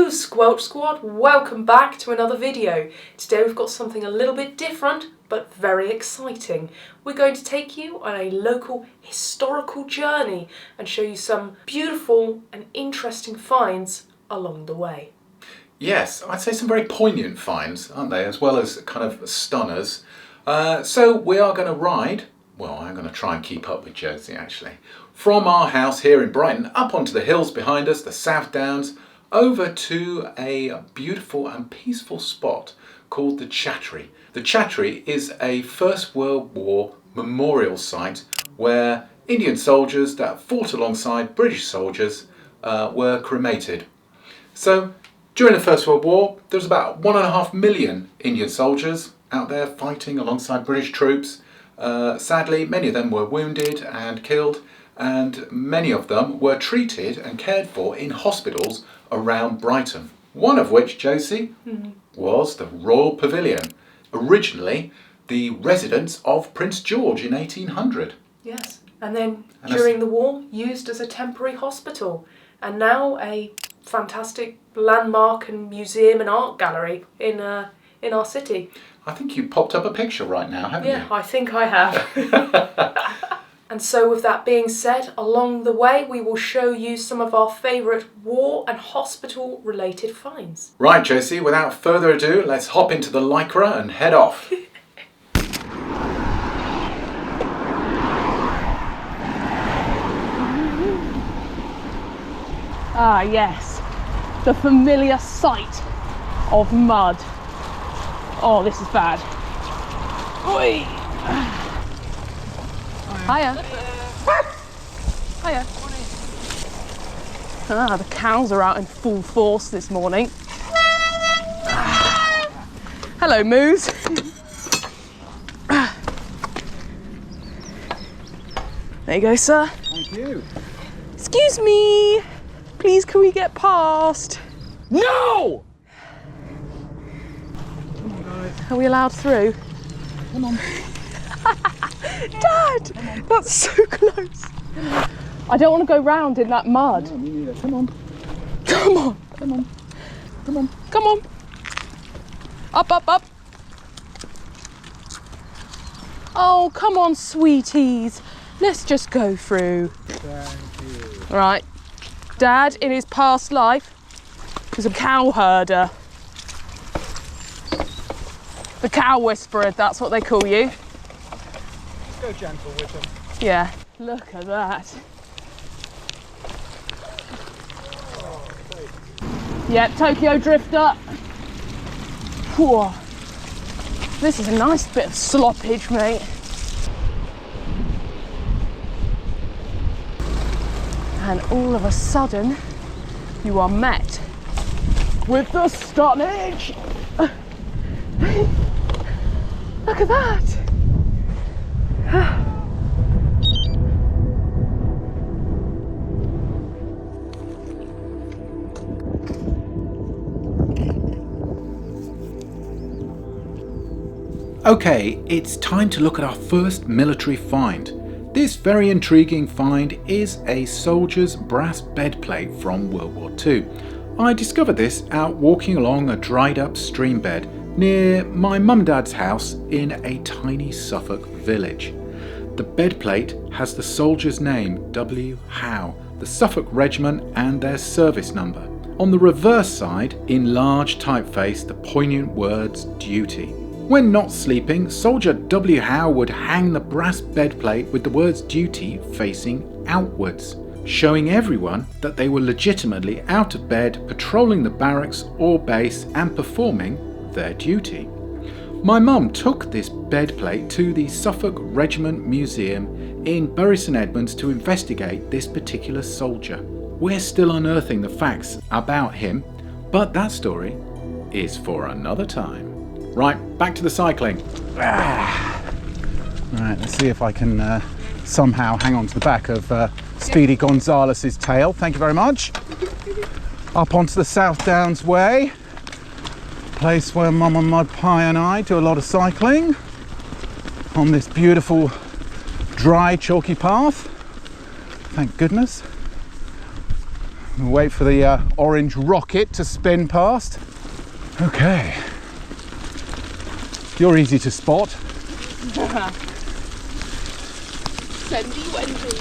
Hello Squelch Squad, welcome back to another video. Today we've got something a little bit different but very exciting. We're going to take you on a local historical journey and show you some beautiful and interesting finds along the way. Yes, I'd say some very poignant finds, aren't they, as well as kind of stunners. So we are going to ride, well, I'm going to try and keep up with Josie actually, from our house here in Brighton up onto the hills behind us, the South Downs, over to a beautiful and peaceful spot called the Chattri. The Chattri is a First World War memorial site where Indian soldiers that fought alongside British soldiers were cremated. So during the First World War there was about 1.5 million Indian soldiers out there fighting alongside British troops. Sadly, many of them were wounded and killed, and many of them were treated and cared for in hospitals around Brighton. One of which, Josie, was the Royal Pavilion, originally the residence of Prince George in 1800. Yes, and then during the war used as a temporary hospital, and now a fantastic landmark and museum and art gallery in our city. I think you popped up a picture right now, haven't you? Yeah, I think I have. And so with that being said, along the way we will show you some of our favourite war and hospital related finds. Right, Josie, without further ado, let's hop into the Lycra and head off. Ah yes, the familiar sight of mud. Oh, this is bad. Oi! Hiya. Hiya. Ah, the cows are out in full force this morning. Hello, Moose. There you go, sir. Thank you. Excuse me. Please, can we get past? No! Are we allowed through? Come on. Dad, that's so close. I don't want to go round in that mud. No, me neither. Come on. Come on. Come on. Come on. Come on. Up, up, up. Oh, come on, sweeties. Let's just go through. Thank you. Right. Dad, in his past life, was a cow herder. The cow whisperer, that's what they call you. Go gentle with them. Yeah. Look at that. Yeah, Tokyo Drifter. Whoa. This is a nice bit of sloppage, mate. And all of a sudden, you are met with the stunnage. Look at that. Okay, it's time to look at our first military find. This very intriguing find is a soldier's brass bed plate from World War II. I discovered this out walking along a dried up stream bed near my mum and dad's house in a tiny Suffolk village. The bed plate has the soldier's name, W. Howe, the Suffolk Regiment and their service number. On the reverse side, in large typeface, the poignant words duty. When not sleeping, Soldier W. Howe would hang the brass bed plate with the words duty facing outwards, showing everyone that they were legitimately out of bed, patrolling the barracks or base and performing their duty. My mum took this bed plate to the Suffolk Regiment Museum in Bury St Edmunds to investigate this particular soldier. We're still unearthing the facts about him, but that story is for another time. Right, back to the cycling. Right, let's see if I can somehow hang on to the back of Speedy Gonzalez's tail. Thank you very much. Up onto the South Downs Way, place where Mum and Mudpie and I do a lot of cycling on this beautiful dry chalky path. Thank goodness. We'll wait for the orange rocket to spin past. Okay. You're easy to spot. Sendy Wendy.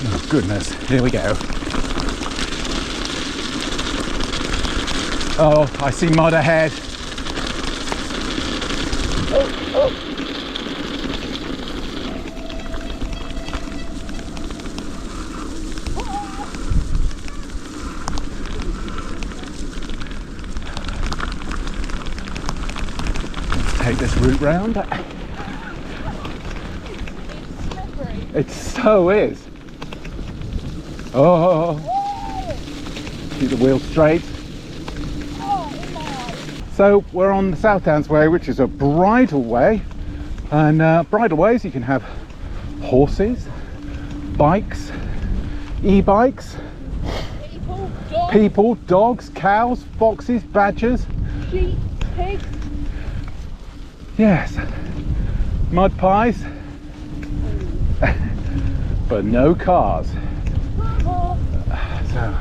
Oh goodness, here we go. Oh, I see mud ahead. Let's take this route round. It so is. Oh, keep the wheel straight. So we're on the South Downs Way, which is a bridle way, and bridle ways you can have horses, bikes, e-bikes, people, dogs, cows, foxes, badgers, Sheep, pigs. Yes, mud pies, but no cars. So,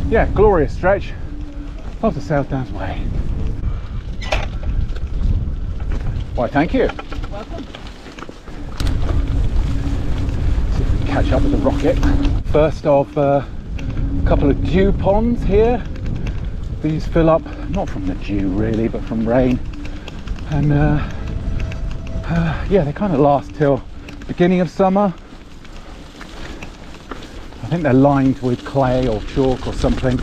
yeah, glorious stretch of the South Downs Way. Why, thank you. Welcome. See if we can catch up with the rocket. First of a couple of dew ponds here. These fill up, not from the dew really, but from rain. And yeah, they kind of last till beginning of summer. I think they're lined with clay or chalk or something.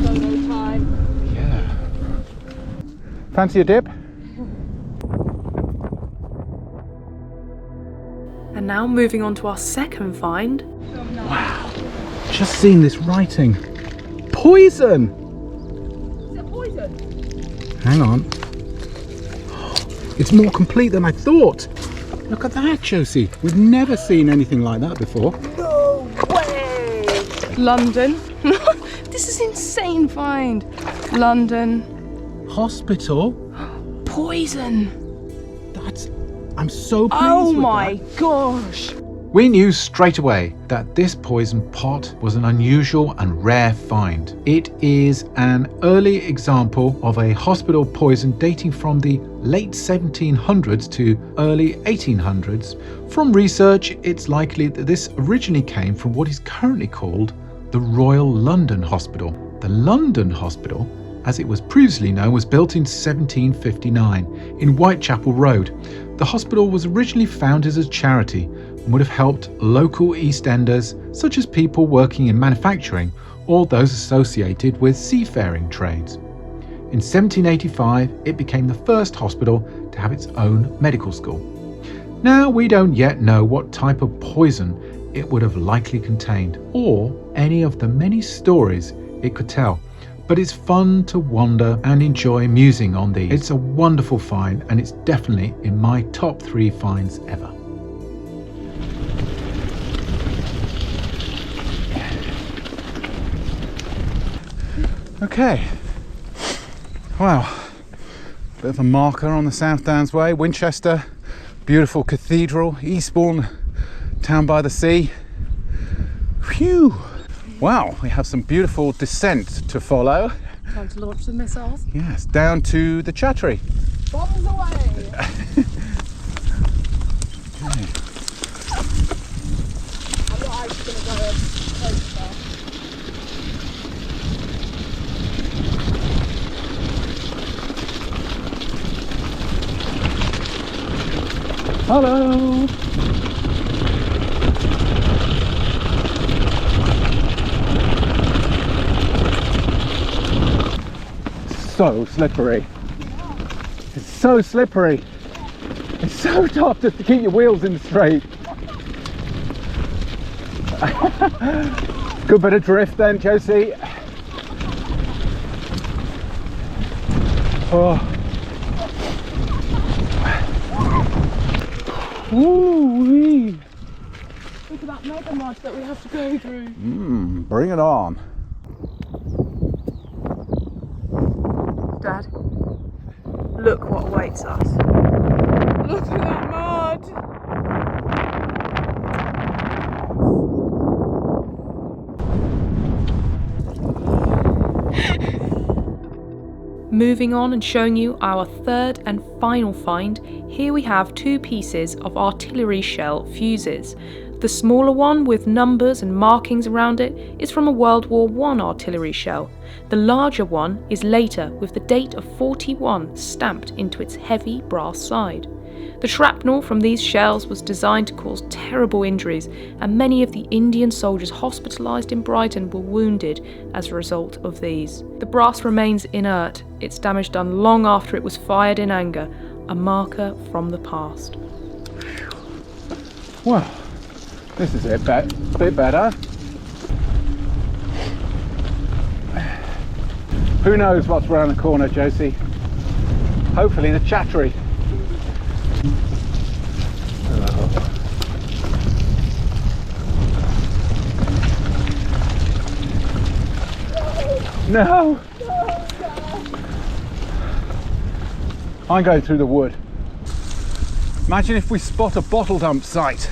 Photo time. Yeah. Fancy a dip? And now moving on to our second find. Wow. Just seen this writing. Poison! Is it poison? Hang on. It's more complete than I thought. Look at that, Josie. We've never seen anything like that before. No way! London. This is insane find. London. Hospital? Poison. I'm so pleased Oh with my that. gosh. We knew straight away that this poison pot was an unusual and rare find. It is an early example of a hospital poison dating from the late 1700s to early 1800s. From research, it's likely that this originally came from what is currently called the Royal London Hospital. The London Hospital, as it was previously known, was built in 1759 in Whitechapel Road. The hospital was originally founded as a charity and would have helped local East Enders, such as people working in manufacturing or those associated with seafaring trades. In 1785, it became the first hospital to have its own medical school. Now, we don't yet know what type of poison it would have likely contained, or any of the many stories it could tell. But it's fun to wander and enjoy musing on these. It's a wonderful find, and it's definitely in my top 3 finds ever. Okay, wow, bit of a marker on the South Downs Way. Winchester, beautiful cathedral, Eastbourne, town by the sea. Phew! Wow, we have some beautiful descent to follow. Time to launch the missiles. Yes, down to the Chattri. Bombs away! Okay. I'm not actually going to go close far. Hello! So slippery. It's so slippery. It's so tough just to keep your wheels in straight. Good bit of drift then, Josie. Oh. Woo-wee. Look at that mega mud that we have to go through. Bring it on. Dad, look what awaits us. Look at that mud. Moving on and showing you our third and final find, here we have 2 pieces of artillery shell fuses. The smaller one with numbers and markings around it is from a World War I artillery shell. The larger one is later with the date of 41 stamped into its heavy brass side. The shrapnel from these shells was designed to cause terrible injuries, and many of the Indian soldiers hospitalised in Brighton were wounded as a result of these. The brass remains inert, its damage done long after it was fired in anger, a marker from the past. Well, this is a bit better. Who knows what's around the corner, Josie? Hopefully the Chattri. No! I'm going through the wood. Imagine if we spot a bottle dump site.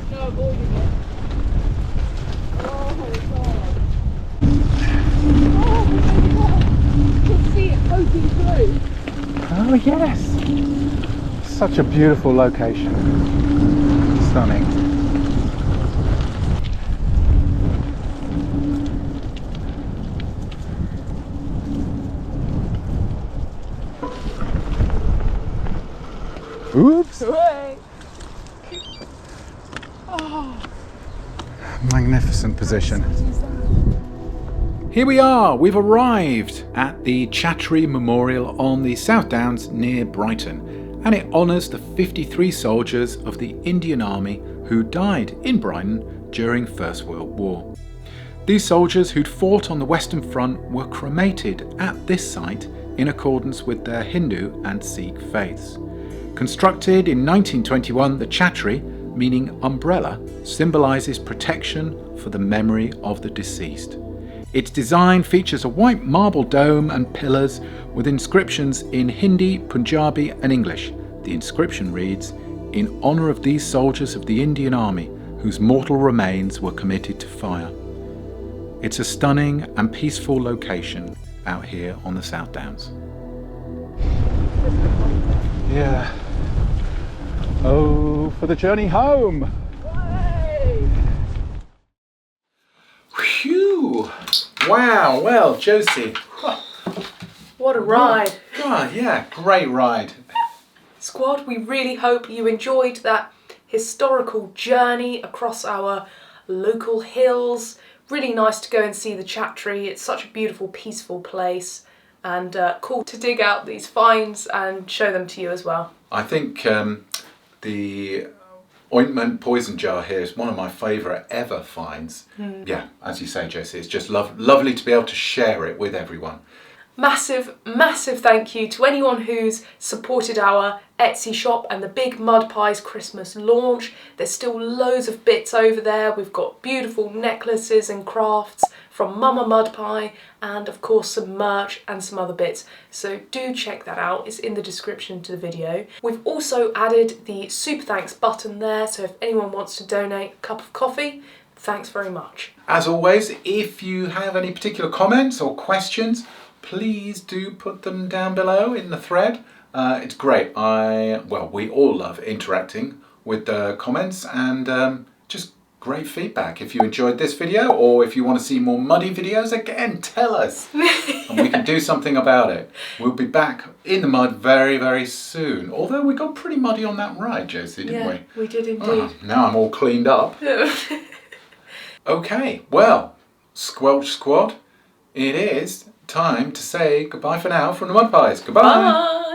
No avoiding it. Oh my god. Oh my god. You can see it poking through. Oh yes! Such a beautiful location. Stunning. Oops! Away. Oh. Magnificent position. Here we are, we've arrived at the Chattri Memorial on the South Downs near Brighton, and it honours the 53 soldiers of the Indian Army who died in Brighton during First World War. These soldiers who'd fought on the Western Front were cremated at this site in accordance with their Hindu and Sikh faiths. Constructed in 1921, the Chattri, meaning umbrella, symbolises protection for the memory of the deceased. Its design features a white marble dome and pillars with inscriptions in Hindi, Punjabi and English. The inscription reads, "In honour of these soldiers of the Indian Army whose mortal remains were committed to fire." It's a stunning and peaceful location out here on the South Downs. Yeah. Oh, for the journey home. Way. Phew. Wow, well, Josie. What a ride. God, yeah, great ride. Squad, we really hope you enjoyed that historical journey across our local hills. Really nice to go and see the Chattri. It's such a beautiful, peaceful place, and cool to dig out these finds and show them to you as well. I think the ointment poison jar here is one of my favourite ever finds. Yeah, as you say, Josie, it's just lovely to be able to share it with everyone. Massive, massive thank you to anyone who's supported our Etsy shop and the big Mudpies Christmas launch. There's still loads of bits over there. We've got beautiful necklaces and crafts from Mama Mudpie, and of course some merch and some other bits. So do check that out, it's in the description to the video. We've also added the super thanks button there, so if anyone wants to donate a cup of coffee, thanks very much. As always, if you have any particular comments or questions, please do put them down below in the thread. It's great. We all love interacting with the comments, and just great feedback. If you enjoyed this video, or if you want to see more muddy videos, again, tell us and we can do something about it. We'll be back in the mud very, very soon. Although we got pretty muddy on that ride, Josie, didn't we? Yeah, we did indeed. Oh, now I'm all cleaned up. Okay, well, Squelch Squad, it is time to say goodbye for now from the Mudpies. Goodbye. Bye.